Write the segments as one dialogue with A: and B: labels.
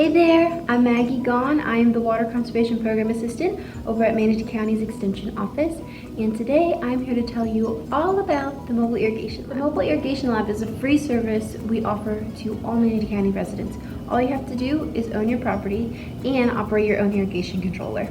A: Hey there, I'm Maggie Gahn. I am the Water Conservation Program Assistant over at Manatee County's Extension Office, and today I'm here to tell you all about the Mobile Irrigation Lab. The Mobile Irrigation Lab is a free service we offer to all Manatee County residents. All you have to do is own your property and operate your own irrigation controller.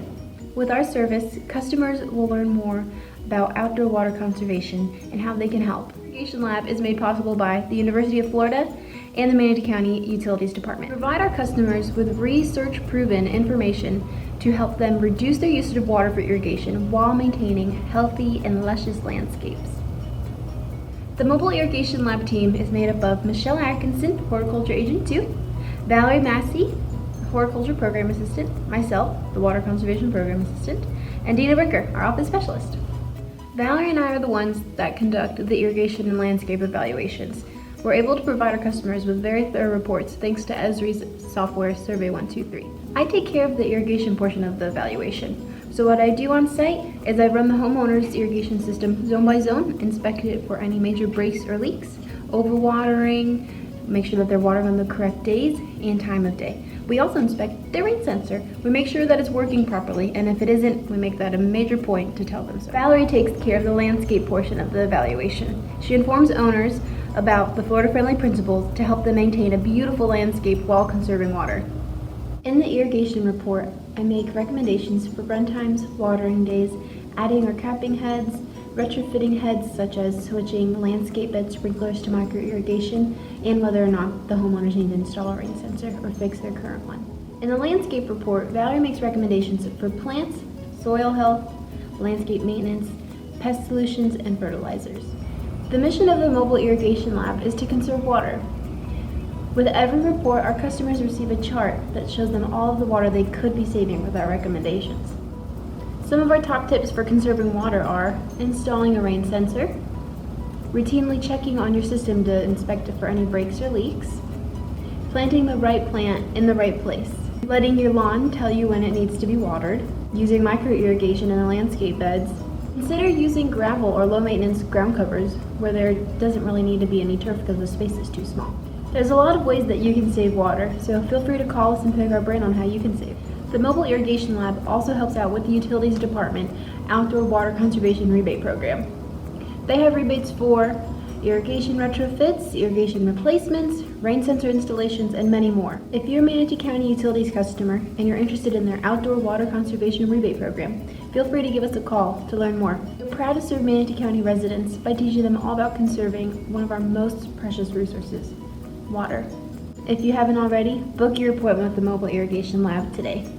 A: With our service, customers will learn more about outdoor water conservation and how they can help. The Irrigation Lab is made possible by the University of Florida and the Manatee County Utilities Department. We provide our customers with research-proven information to help them reduce their usage of water for irrigation while maintaining healthy and luscious landscapes. The Mobile Irrigation Lab team is made up of Michelle Atkinson, Horticulture Agent 2, Valerie Massey, Horticulture Program Assistant, myself, the Water Conservation Program Assistant, and Dina Bricker, our Office Specialist. Valerie and I are the ones that conduct the irrigation and landscape evaluations. We're able to provide our customers with very thorough reports thanks to Esri's software Survey 123. I take care of the irrigation portion of the evaluation. So what I do on site is I run the homeowner's irrigation system zone by zone, inspect it for any major breaks or leaks, overwatering, make sure that they're watering on the correct days and time of day. We also inspect their rain sensor. We make sure that it's working properly, and if it isn't, we make that a major point to tell them so. Valerie takes care of the landscape portion of the evaluation. She informs owners about the Florida-friendly principles to help them maintain a beautiful landscape while conserving water. In the irrigation report, I make recommendations for run times, watering days, adding or capping heads, retrofitting heads such as switching landscape bed sprinklers to micro irrigation, and whether or not the homeowners need to install a rain sensor or fix their current one. In the landscape report, Valerie makes recommendations for plants, soil health, landscape maintenance, pest solutions, and fertilizers. The mission of the Mobile Irrigation Lab is to conserve water. With every report, our customers receive a chart that shows them all of the water they could be saving with our recommendations. Some of our top tips for conserving water are installing a rain sensor, routinely checking on your system to inspect it for any breaks or leaks, planting the right plant in the right place, letting your lawn tell you when it needs to be watered, using micro irrigation in the landscape beds. Consider using gravel or low-maintenance ground covers where there doesn't really need to be any turf because the space is too small. There's a lot of ways that you can save water, so feel free to call us and pick our brain on how you can save. The Mobile Irrigation Lab also helps out with the Utilities Department Outdoor Water Conservation Rebate Program. They have rebates for irrigation retrofits, irrigation replacements, rain sensor installations, and many more. If you're a Manatee County Utilities customer and you're interested in their Outdoor Water Conservation Rebate Program, feel free to give us a call to learn more. We're proud to serve Manatee County residents by teaching them all about conserving one of our most precious resources, water. If you haven't already, book your appointment with the Mobile Irrigation Lab today.